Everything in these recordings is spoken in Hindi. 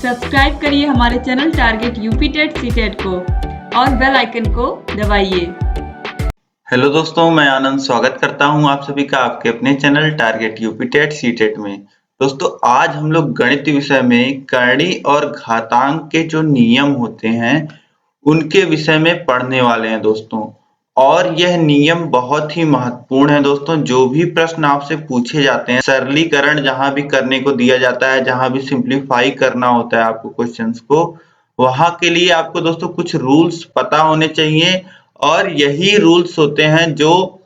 सब्सक्राइब करिए हमारे channel target UP TET CTET को और बेल आइकन को दबाइए। हेलो दोस्तों, मैं आनंद स्वागत करता हूं आप सभी का आपके अपने channel target UP TET CTET में। दोस्तों, आज हम लोग गणित विषय में करणी और घातांक के जो नियम होते हैं उनके विषय में पढ़ने वाले हैं दोस्तों। और यह नियम बहुत ही महत्वपूर्ण है दोस्तों। जो भी प्रश्न आपसे पूछे जाते हैं, सरलीकरण जहां भी करने को दिया जाता है, जहां भी सिंप्लीफाई करना होता है आपको क्वेश्चंस को, वहां के लिए आपको दोस्तों कुछ रूल्स पता होने चाहिए। और यही रूल्स होते हैं जो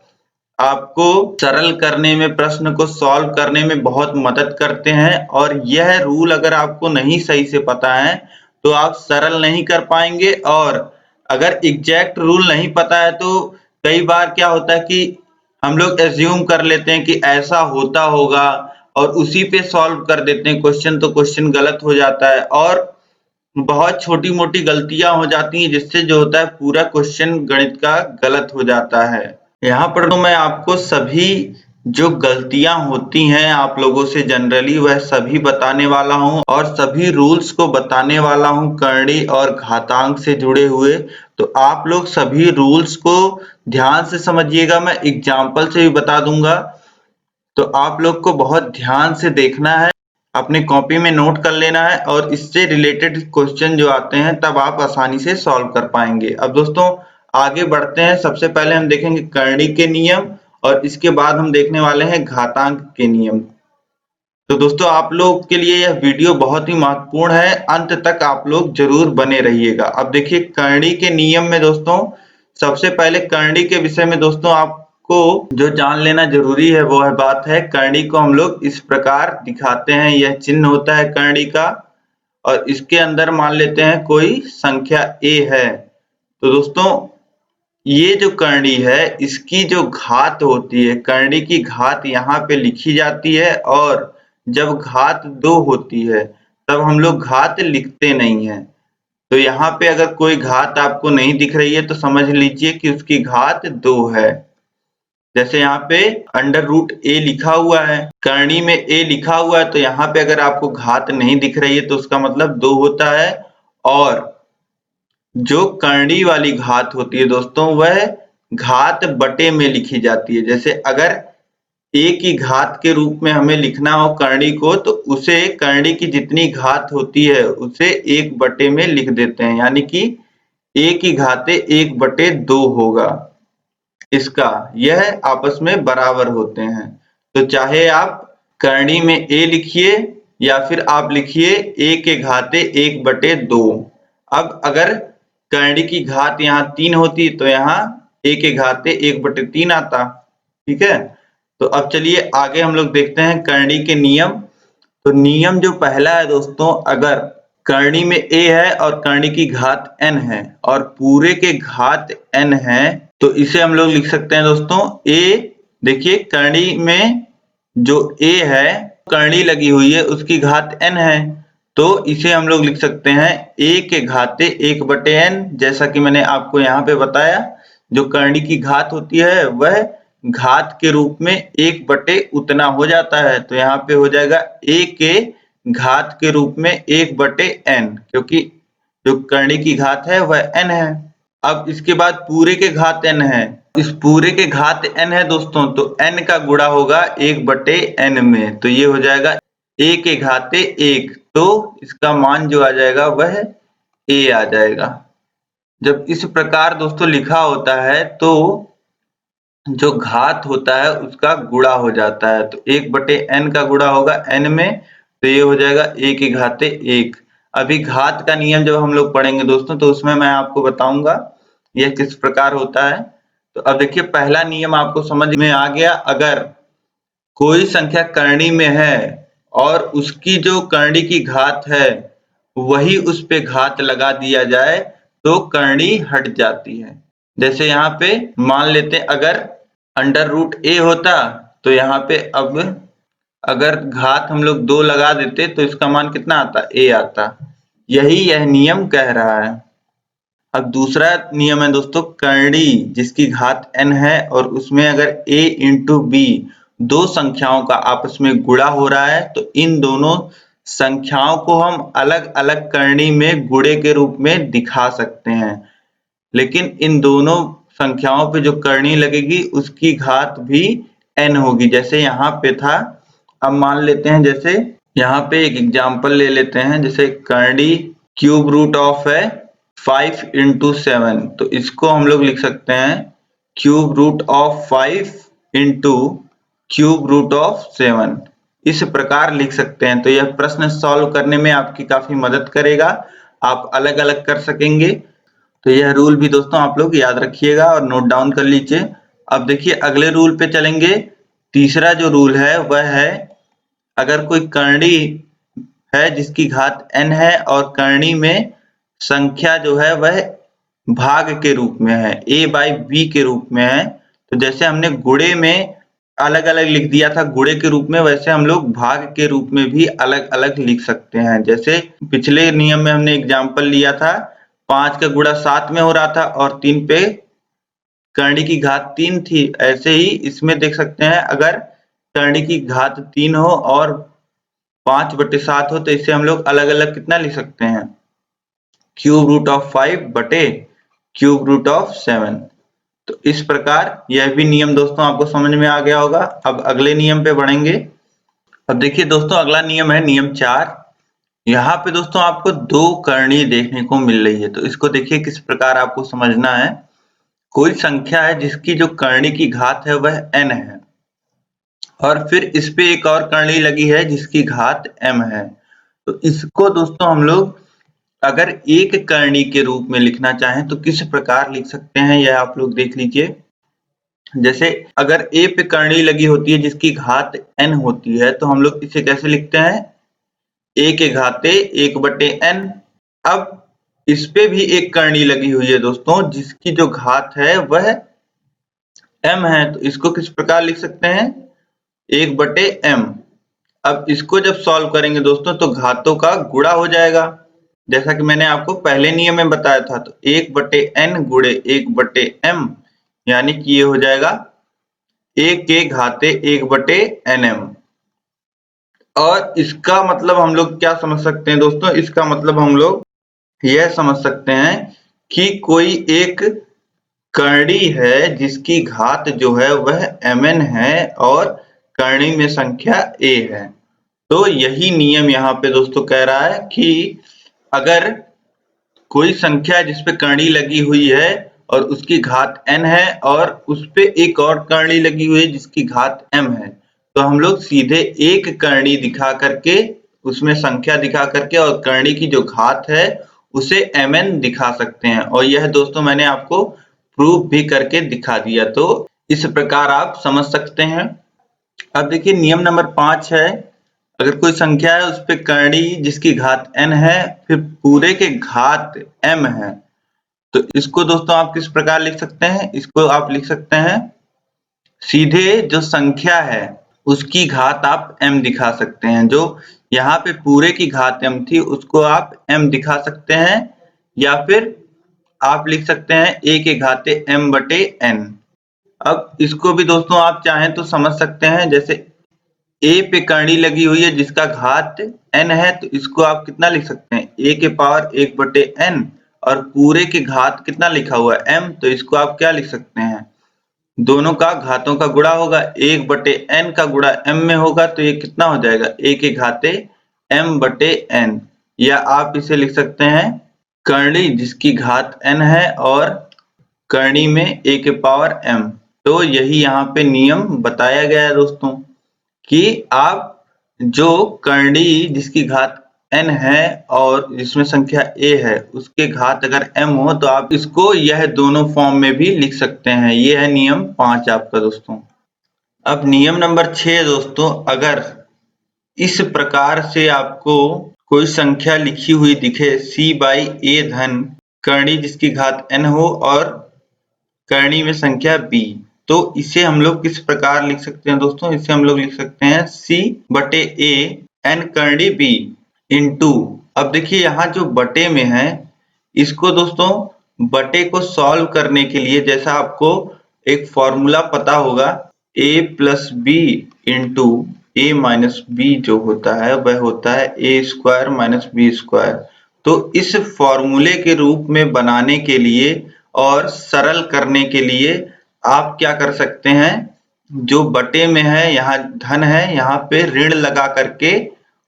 आपको सरल करने में, प्रश्न को सॉल्व करने में बहुत मदद करते हैं। और यह रूल अगर आपको नहीं सही से पता है तो आप सरल नहीं कर पाएंगे। और अगर एग्जैक्ट रूल नहीं पता है तो कई बार क्या होता है कि हम लोग एज्यूम कर लेते हैं कि ऐसा होता होगा और उसी पे सॉल्व कर देते हैं क्वेश्चन, तो क्वेश्चन गलत हो जाता है और बहुत छोटी मोटी गलतियां हो जाती हैं, जिससे जो होता है पूरा क्वेश्चन गणित का गलत हो जाता है। यहाँ पर तो मैं आपको सभी जो गलतियां होती हैं आप लोगों से जनरली, वह सभी बताने वाला हूं और सभी रूल्स को बताने वाला हूं करणी और घातांक से जुड़े हुए। तो आप लोग सभी रूल्स को ध्यान से समझिएगा, मैं एग्जाम्पल से भी बता दूंगा। तो आप लोग को बहुत ध्यान से देखना है, अपने कॉपी में नोट कर लेना है और इससे रिलेटेड क्वेश्चन जो आते हैं तब आप आसानी से सॉल्व कर पाएंगे। अब दोस्तों आगे बढ़ते हैं। सबसे पहले हम देखेंगे करणी के नियम और इसके बाद हम देखने वाले हैं घातांक के नियम। तो दोस्तों आप लोग के लिए यह वीडियो बहुत ही महत्वपूर्ण है, अंत तक आप लोग जरूर बने रहिएगा। अब देखिए करणी के नियम में दोस्तों, सबसे पहले करणी के विषय में दोस्तों आपको जो जान लेना जरूरी है वो है बात है, करणी को हम लोग इस प्रकार दिखाते हैं। यह चिन्ह होता है करणी का और इसके अंदर मान लेते हैं कोई संख्या a है। तो दोस्तों ये जो करणी है इसकी जो घात होती है, करणी की घात यहाँ पे लिखी जाती है। और जब घात 2 होती है तब हम लोग घात लिखते नहीं है। तो यहाँ पे अगर कोई घात आपको नहीं दिख रही है तो समझ लीजिए कि उसकी घात 2 है। जैसे यहाँ पे √a लिखा हुआ है, करणी में a लिखा हुआ है, तो यहाँ पे अगर आपको घात नहीं दिख रही है तो उसका मतलब 2 होता है। और जो करणी वाली घात होती है दोस्तों वह घात बटे में लिखी जाती है। जैसे अगर a की घात के रूप में हमें लिखना हो करणी को, तो उसे करणी की जितनी घात होती है उसे 1 बटे में लिख देते हैं, यानी कि a की घाते 1/2 होगा इसका। यह आपस में बराबर होते हैं। तो चाहे आप करणी में a लिखिए या फिर आप लिखिए a के घाते 1/2। अब अगर करणी की घात यहाँ 3 होती तो यहाँ a के घाते 1/3 आता। ठीक है, तो अब चलिए आगे हम लोग देखते हैं करणी के नियम। तो नियम जो पहला है दोस्तों, अगर करणी में a है और करणी की घात n है और पूरे के घात n है तो इसे हम लोग लिख सकते हैं दोस्तों a। देखिए करणी में जो a है, करणी लगी हुई है, उसकी घात n है, तो इसे हम लोग लिख सकते हैं a के घाते 1/n। जैसा कि मैंने आपको यहाँ पे बताया, जो करणी की घात होती है वह घात के रूप में 1 उतना हो जाता है। तो यहाँ पे हो जाएगा a के घात के रूप में 1/n, क्योंकि जो करणी की घात है वह n है। अब इसके बाद पूरे के घात n है, इस पूरे के घात n है दोस्तों, तो n का गुणा होगा 1/n में, तो ये हो जाएगा a के घाते 1। तो इसका मान जो आ जाएगा वह a आ जाएगा। जब इस प्रकार दोस्तों लिखा होता है तो जो घात होता है उसका गुणा हो जाता है, तो 1/n का गुणा होगा n में, तो ये हो जाएगा a के घाते 1। अभी घात का नियम जब हम लोग पढ़ेंगे दोस्तों तो उसमें मैं आपको बताऊंगा यह किस प्रकार होता है। तो अब देखिए पहला नियम आपको समझ में आ गया। अगर कोई संख्या करणी में है और उसकी जो करणी की घात है वही उस पे घात लगा दिया जाए तो करणी हट जाती है। जैसे यहाँ पे मान लेते अगर √a होता तो यहाँ पे अब अगर घात हम लोग 2 लगा देते तो इसका मान कितना आता, a आता। यही यह नियम कह रहा है। अब दूसरा नियम है दोस्तों, करणी जिसकी घात n है और उसमें अगर a × b 2 संख्याओं का आपस में गुणा हो रहा है तो इन दोनों संख्याओं को हम अलग अलग करनी में गुणे के रूप में दिखा सकते हैं, लेकिन इन दोनों संख्याओं पे जो करनी लगेगी उसकी घात भी n होगी। जैसे यहाँ पे था, अब मान लेते हैं जैसे यहाँ पे एक एग्जाम्पल ले लेते हैं, जैसे करनी क्यूब रूट ऑफ है 5 into 7, तो इसको हम लोग लिख सकते हैं cube root of 5 into cube root of 7, इस प्रकार लिख सकते हैं। तो यह प्रश्न सॉल्व करने में आपकी काफी मदद करेगा, आप अलग अलग कर सकेंगे। तो यह रूल भी दोस्तों आप लोग याद रखिएगा और नोट डाउन कर लीजिए। अब देखिए अगले रूल पे चलेंगे। तीसरा जो रूल है वह है, अगर कोई करनी है जिसकी घात n है और करनी में संख्या जो है वह भाग के रूप में है, a/b के रूप में है, तो जैसे हमने गुणे में अलग अलग लिख दिया था गुणे के रूप में, वैसे हम लोग भाग के रूप में भी अलग अलग लिख सकते हैं। जैसे पिछले नियम में हमने एग्जाम्पल लिया था 5 का गुणा 7 में हो रहा था और 3 पे करनी की घात 3 थी, ऐसे ही इसमें देख सकते हैं अगर करनी की घात 3 हो और 5/7 हो तो इसे हम लोग अलग अलग कितना लिख सकते हैं, क्यूब रूट ऑफ 5 बटे क्यूब रूट ऑफ 7। तो इस प्रकार यह भी नियम दोस्तों आपको समझ में आ गया होगा। अब अगले नियम पे बढ़ेंगे। अब देखिए दोस्तों अगला नियम है नियम 4। यहाँ पे दोस्तों आपको दो करनी देखने को मिल रही है, तो इसको देखिए किस प्रकार आपको समझना है। कोई संख्या है जिसकी जो करनी की घात है वह n है और फिर इस पे एक और करनी लगी है जिसकी घात m है, तो इसको दोस्तों हम लोग अगर एक करनी के रूप में लिखना चाहें तो किस प्रकार लिख सकते हैं, यह आप लोग देख लीजिए। जैसे अगर a पे करनी लगी होती है जिसकी घात n होती है तो हम लोग इसे कैसे लिखते हैं, a के घाते 1/n। अब इस पे भी एक करनी लगी हुई है दोस्तों जिसकी जो घात है वह m है, तो इसको किस प्रकार लिख सकते हैं, 1/m। अब इसको जब सॉल्व करेंगे दोस्तों तो घातों का गुणा हो जाएगा, जैसा कि मैंने आपको पहले नियम में बताया था। तो 1/n गुणे 1/m यानी कि ये हो जाएगा a के घाते 1/nm। और इसका मतलब हम लोग क्या समझ सकते हैं दोस्तों, इसका मतलब हम लोग यह समझ सकते हैं कि कोई एक करनी है जिसकी घात जो है वह mn है और करनी में संख्या a है। तो यही नियम यहाँ पे दोस्तों कह रहा है कि अगर कोई संख्या जिस पे करनी लगी हुई है और उसकी घात n है और उस पे एक और करनी लगी हुई है जिसकी घात m है, तो हम लोग सीधे एक करनी दिखा करके उसमें संख्या दिखा करके और करनी की जो घात है उसे mn दिखा सकते हैं, और यह दोस्तों मैंने आपको प्रूफ भी करके दिखा दिया। तो इस प्रकार आप समझ सकते हैं। अब देखिए नियम नंबर 5 है, अगर कोई संख्या है उस पे करनी जिसकी घात n है फिर पूरे के घात m है, तो इसको दोस्तों आप किस प्रकार लिख सकते हैं, इसको आप लिख सकते हैं सीधे जो संख्या है उसकी घात आप m दिखा सकते हैं। जो यहाँ पे पूरे की घात m थी उसको आप m दिखा सकते हैं, या फिर आप लिख सकते हैं a के घाते m/n। अब इसको भी दोस्तों आप चाहें तो समझ सकते हैं, जैसे a पे करनी लगी हुई है जिसका घात n है, तो इसको आप कितना लिख सकते हैं, a के पावर 1/n और पूरे के घात कितना लिखा हुआ है m, तो इसको आप क्या लिख सकते हैं, दोनों का घातों का गुणा होगा, 1/n का गुणा m में होगा, तो ये कितना हो जाएगा, a के घाते m/n। या आप इसे लिख सकते हैं करनी जिसकी घात n है और करनी में a के पावर m। तो यही यहाँ पे नियम बताया गया है दोस्तों कि आप जो करनी जिसकी घात n है और जिसमें संख्या a है उसके घात अगर m हो तो आप इसको यह दोनों फॉर्म में भी लिख सकते हैं। ये है नियम 5 आपका दोस्तों। अब नियम नंबर 6 दोस्तों, अगर इस प्रकार से आपको कोई संख्या लिखी हुई दिखे c/a धन करनी जिसकी घात n हो और करनी में संख्या b, तो इसे हम लोग किस प्रकार लिख सकते हैं दोस्तों, इसे हम लोग लिख सकते हैं c/a n करनी b इंटू, अब देखिए यहाँ जो बटे में है इसको दोस्तों बटे को सॉल्व करने के लिए जैसा आपको एक फॉर्मूला पता होगा a + b into a minus B जो होता है वह होता है a square minus B square. तो इस फॉर्मूले के रूप में बनाने के लिए और सरल करने के लिए आप क्या कर सकते हैं, जो बटे में है यहाँ धन है, यहाँ पे ऋण लगा करके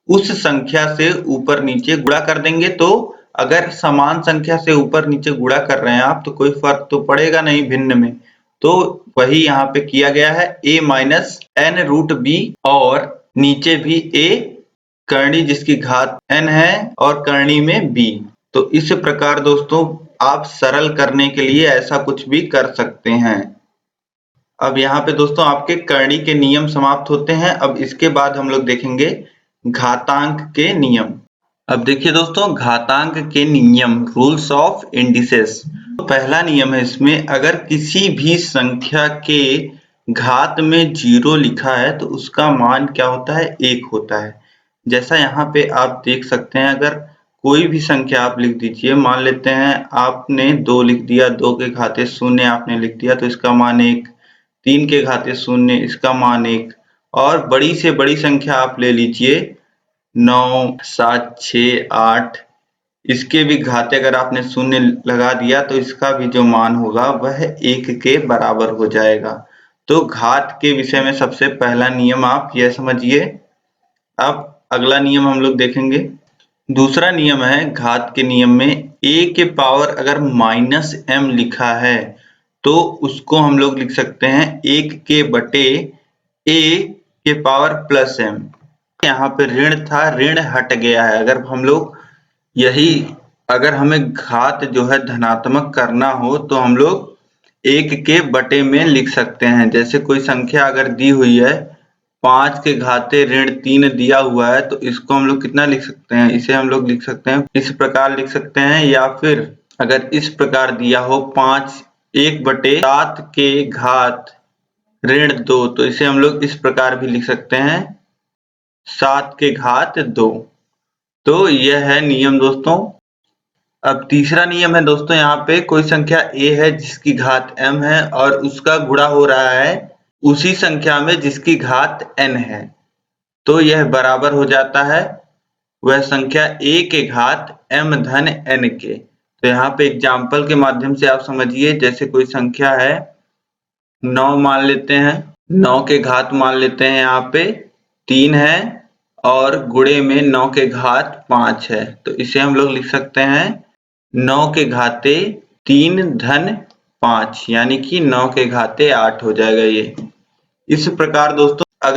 उस संख्या से ऊपर नीचे गुणा कर देंगे। तो अगर समान संख्या से ऊपर नीचे गुणा कर रहे हैं आप तो कोई फर्क तो पड़ेगा नहीं भिन्न में। तो वही यहाँ पे किया गया है a minus n root B और नीचे भी a करणी जिसकी घात n है और करणी में b। तो इस प्रकार दोस्तों आप सरल करने के लिए ऐसा कुछ भी कर सकते हैं। अब यहाँ पे दोस्तों आपके करणी के नियम समाप्त होते हैं। अब इसके बाद हम लोग देखेंगे घातांक के नियम। अब देखिए दोस्तों घातांक के नियम, रूल्स ऑफ इंडिसेस। तो पहला नियम है इसमें, अगर किसी भी संख्या के घात में 0 लिखा है तो उसका मान क्या होता है, 1 होता है। जैसा यहाँ पे आप देख सकते हैं, अगर कोई भी संख्या आप लिख दीजिए, मान लेते हैं आपने 2 लिख दिया, 2 के घाते 0 आपने लिख दिया तो इसका मान 1, 3 के घाते 0 इसका मान 1, और बड़ी से बड़ी संख्या आप ले लीजिए 9, 7, 6, 8, इसके भी घाते अगर आपने 0 लगा दिया तो इसका भी जो मान होगा वह 1 के बराबर हो जाएगा। तो घात के विषय में सबसे पहला नियम आप यह समझिए। अब अगला नियम हम लोग देखेंगे। दूसरा नियम है घात के नियम में, a के पावर अगर माइनस m लिखा है तो उसको हम लोग लिख सकते हैं 1 के बटे a के पावर प्लस m। यहाँ पे ऋण था, ऋण हट गया है। अगर हम लोग अगर हमें घात जो है धनात्मक करना हो तो हम लोग 1 के बटे में लिख सकते हैं। जैसे कोई संख्या अगर दी हुई है 5 के घाते ऋण 3 दिया हुआ है तो इसको हम लोग कितना लिख सकते हैं, इसे हम लोग लिख सकते हैं इस प्रकार लिख सकते हैं, या फिर अगर इस प्रकार दिया हो 5 1/7 के घात ऋण 2 तो इसे हम लोग इस प्रकार भी लिख सकते हैं 7 के घात 2। तो यह है नियम दोस्तों। अब तीसरा नियम है दोस्तों, यहाँ पे कोई संख्या a है जिसकी घात m है और उसका गुणा हो रहा है उसी संख्या में जिसकी घात n है, तो यह बराबर हो जाता है वह संख्या a के घात m धन n के। तो यहाँ पे एग्जाम्पल के माध्यम से आप समझिए, जैसे कोई संख्या है 9 मान लेते हैं, 9 के घात मान लेते हैं यहाँ पे 3 है और गुणे में 9 के घात 5 है, तो इसे हम लोग लिख सकते हैं 9 के घाते 3 धन 5, यानी कि 9 के घाते 8 हो जाएगा ये। इस प्रकार दोस्तों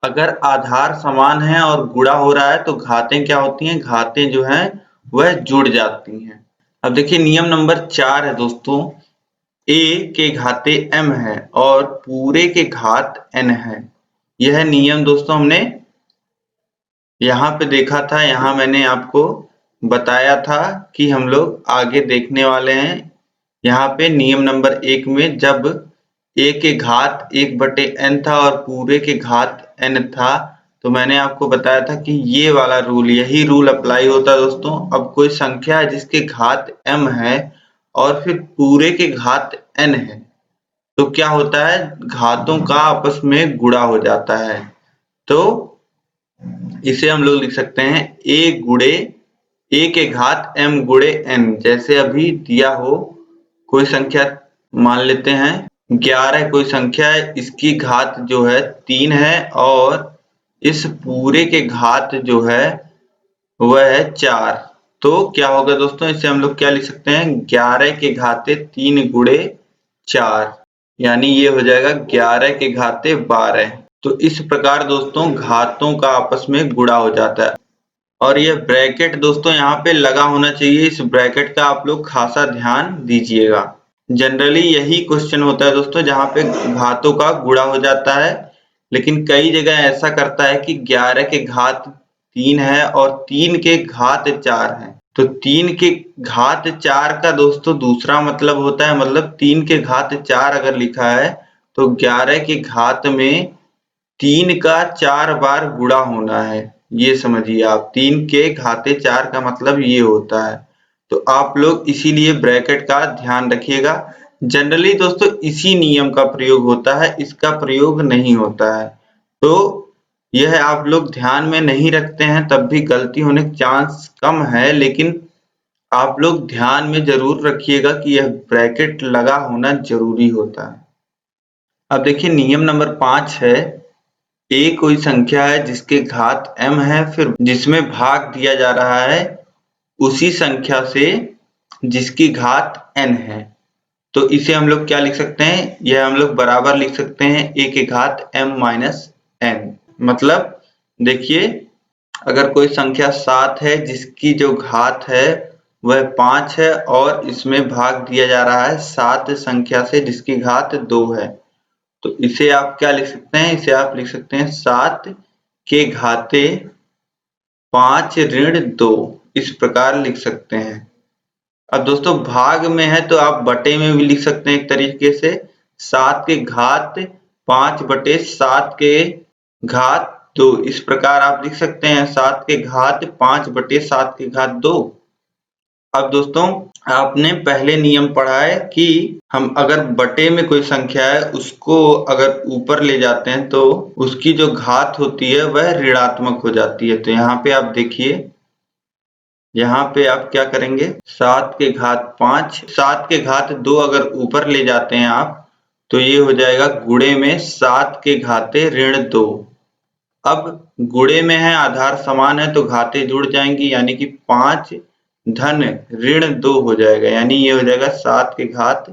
अगर आधार समान है और गुणा हो रहा है तो घातें क्या होती हैं, घातें जो हैं वह जुड़ जाती हैं। अब देखिए नियम नंबर 4 है दोस्तों, a के घाते m है और पूरे के घात n है। यह नियम दोस्तों हमने यहाँ पे देखा था, यहाँ मैंने आपको बताया था कि हम लोग आगे देखने वाले हैं। यहाँ पे नियम नंबर 1 में जब a के घात 1/n था और पूरे के घात n था तो मैंने आपको बताया था कि ये वाला रूल, यही रूल अप्लाई होता है दोस्तों। अब कोई संख्या है जिसके घात m है और फिर पूरे के घात n है तो क्या होता है, घातों का आपस में गुणा हो जाता है। तो इसे हम लोग लिख सकते हैं a के घात m गुणे n। जैसे अभी दिया हो कोई संख्या, मान लेते हैं 11 कोई संख्या है, इसकी घात जो है 3 है और इस पूरे के घात जो है वह है 4। तो क्या होगा दोस्तों, इसे हम लोग क्या लिख सकते हैं, 11 के घाते 3 गुणे 4, यानी ये हो जाएगा 11 के घाते 12। तो इस प्रकार दोस्तों घातों का आपस में गुणा हो जाता है। और यह ब्रैकेट दोस्तों यहाँ पे लगा होना चाहिए, इस ब्रैकेट का आप लोग खासा ध्यान दीजिएगा। जनरली यही क्वेश्चन होता है दोस्तों जहाँ पे घातों का गुणा हो जाता है, लेकिन कई जगह ऐसा करता है कि 11 के घात 3 है और 3 के घात 4 है, तो 3 के घात 4 का दोस्तों दूसरा मतलब होता है, मतलब 3 के घात 4 अगर लिखा है तो 11 के घात में 3 का 4 बार गुणा होना है। ये समझिए आप, 3 के घाते 4 का मतलब ये होता है। तो आप लोग इसीलिए ब्रैकेट का ध्यान रखिएगा। जनरली दोस्तों इसी नियम का प्रयोग होता है, इसका प्रयोग नहीं होता है। तो यह आप लोग ध्यान में नहीं रखते हैं तब भी गलती होने के चांस कम है, लेकिन आप लोग ध्यान में जरूर रखिएगा कि यह ब्रैकेट लगा होना जरूरी होता है। अब देखिए नियम नंबर 5 है, ए कोई संख्या है जिसके घात m है, फिर जिसमें भाग दिया जा रहा है उसी संख्या से जिसकी घात n है। तो इसे हम लोग क्या लिख सकते हैं, यह हम लोग बराबर लिख सकते हैं a के घात m माइनस n। मतलब देखिए अगर कोई संख्या 7 है जिसकी जो घात है वह 5 है और इसमें भाग दिया जा रहा है 7 संख्या से जिसकी घात 2 है, तो इसे आप क्या लिख सकते हैं, इसे आप लिख सकते हैं 7 के घाते 5 ऋण 2, इस प्रकार लिख सकते हैं। अब दोस्तों भाग में है तो आप बटे में भी लिख सकते हैं एक तरीके से, 7 के घात 5 बटे 7 के घात 2, इस प्रकार आप लिख सकते हैं 7 के घात 5 बटे 7 के घात 2। अब दोस्तों आपने पहले नियम पढ़ा है कि हम अगर बटे में कोई संख्या है उसको अगर ऊपर ले जाते हैं तो उसकी जो घात होती है वह ऋणात्मक हो जाती है। तो यहाँ पे आप देखिए, यहाँ पे आप क्या करेंगे, 7 के घात 5, 7 के घात 2 अगर ऊपर ले जाते हैं आप तो ये हो जाएगा गुणे में 7 के घाते ऋण 2। अब गुणे में है, आधार समान है तो घाते जुड़ जाएंगी, यानी कि 5 धन ऋण 2 हो जाएगा, यानी ये हो जाएगा 7 के घात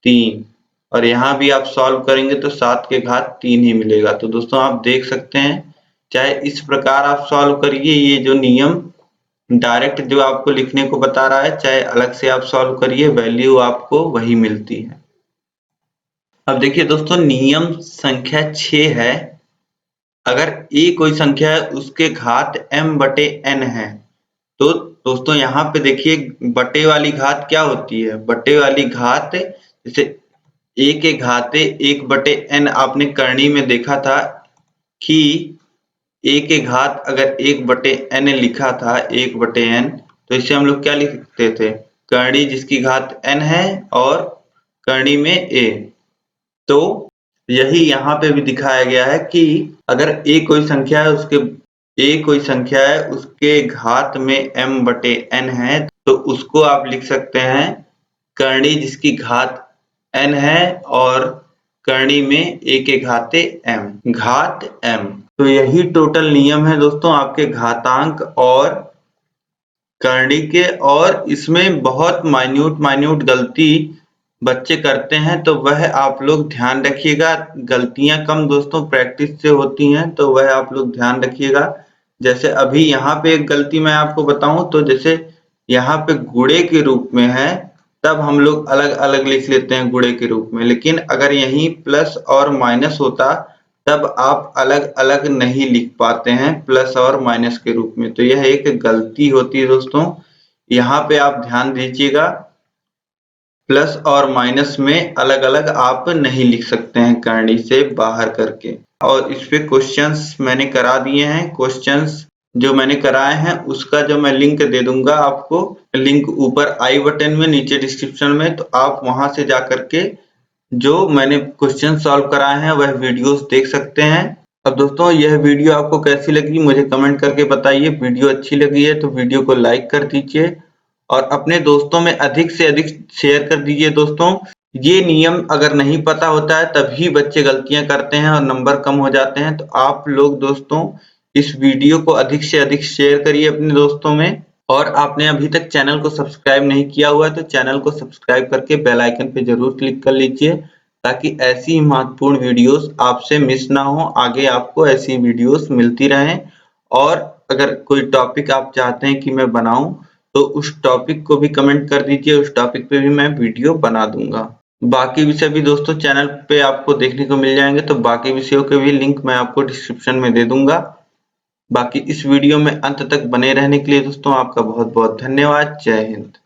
3। और यहाँ भी आप सॉल्व करेंगे तो 7 के घात 3 ही मिलेगा। तो दोस्तों आप देख सकते हैं, चाहे इस प्रकार आप सॉल्व करिए, ये जो नियम डायरेक्ट जो आपको लिखने को बता रहा है, चाहे अलग से आप सॉल्व करिए, वैल्यू आपको वही मिलती है। अब देखिए दोस्तों नियम संख्या 6 है, अगर a कोई संख्या है उसके घात m बटे n है, तो दोस्तों यहाँ पे देखिए बटे वाली घात क्या होती है, बटे वाली घात जैसे a के घाते 1 बटे n आपने करनी में देखा था कि a के घात अगर 1 बटे n लिखा था 1 बटे n, तो इसे हम लोग क्या लिखते थे, करनी जिसकी घात n है और करनी में a। तो यही यहाँ पे भी दिखाया गया है कि अगर a कोई संख्या है उसके घात में m बटे n है, तो उसको आप लिख सकते हैं करनी जिसकी घात n है और करनी में a के घाते m, घात m। तो यही टोटल नियम है दोस्तों आपके घातांक और करनी के, और इसमें बहुत माइन्यूट गलती बच्चे करते हैं, तो वह आप लोग ध्यान रखिएगा। गलतियां कम दोस्तों प्रैक्टिस से होती हैं, तो वह आप लोग ध्यान रखिएगा। जैसे अभी यहाँ पे एक गलती मैं आपको बताऊं, तो जैसे यहाँ पे गुणे के रूप में है तब हम लोग अलग अलग लिख लेते हैं गुणे के रूप में, लेकिन अगर यहीं प्लस और माइनस होता तब आप अलग अलग नहीं लिख पाते हैं प्लस और माइनस के रूप में। तो यह एक गलती होती है दोस्तों, यहाँ पे आप ध्यान दीजिएगा, प्लस और माइनस में अलग अलग आप नहीं लिख सकते हैं करनी से बाहर करके। और इस पे क्वेश्चंस मैंने करा दिए हैं, क्वेश्चंस जो मैंने कराए हैं उसका जो मैं लिंक दे दूंगा आपको, लिंक ऊपर आई बटन में नीचे डिस्क्रिप्शन में, तो आप वहां से जा करके जो मैंने क्वेश्चन सॉल्व कराए हैं वह वीडियोस देख सकते हैं। अब दोस्तों यह वीडियो आपको कैसी लगी मुझे कमेंट करके बताइए। वीडियो अच्छी लगी है तो वीडियो को लाइक कर दीजिए और अपने दोस्तों में अधिक से अधिक शेयर कर दीजिए। दोस्तों ये नियम अगर नहीं पता होता है तभी बच्चे गलतियां करते हैं और नंबर कम हो जाते हैं। तो आप लोग दोस्तों इस वीडियो को अधिक से अधिक शेयर करिए अपने दोस्तों में, और आपने अभी तक चैनल को सब्सक्राइब नहीं किया हुआ है तो चैनल को सब्सक्राइब करके बेल आइकन पे जरूर क्लिक कर लीजिए, ताकि ऐसी महत्वपूर्ण वीडियोस आपसे मिस ना हो, आगे आपको ऐसी वीडियोस मिलती रहें। और अगर कोई टॉपिक आप चाहते हैं कि मैं बनाऊं तो उस टॉपिक को भी कमेंट कर दीजिए, उस टॉपिक पे भी मैं वीडियो बना दूंगा। बाकी विषय भी दोस्तों चैनल पे आपको देखने को मिल जाएंगे, तो बाकी विषयों के भी लिंक मैं आपको डिस्क्रिप्शन में दे दूंगा। बाकी इस वीडियो में अंत तक बने रहने के लिए दोस्तों आपका बहुत बहुत धन्यवाद। जय हिंद।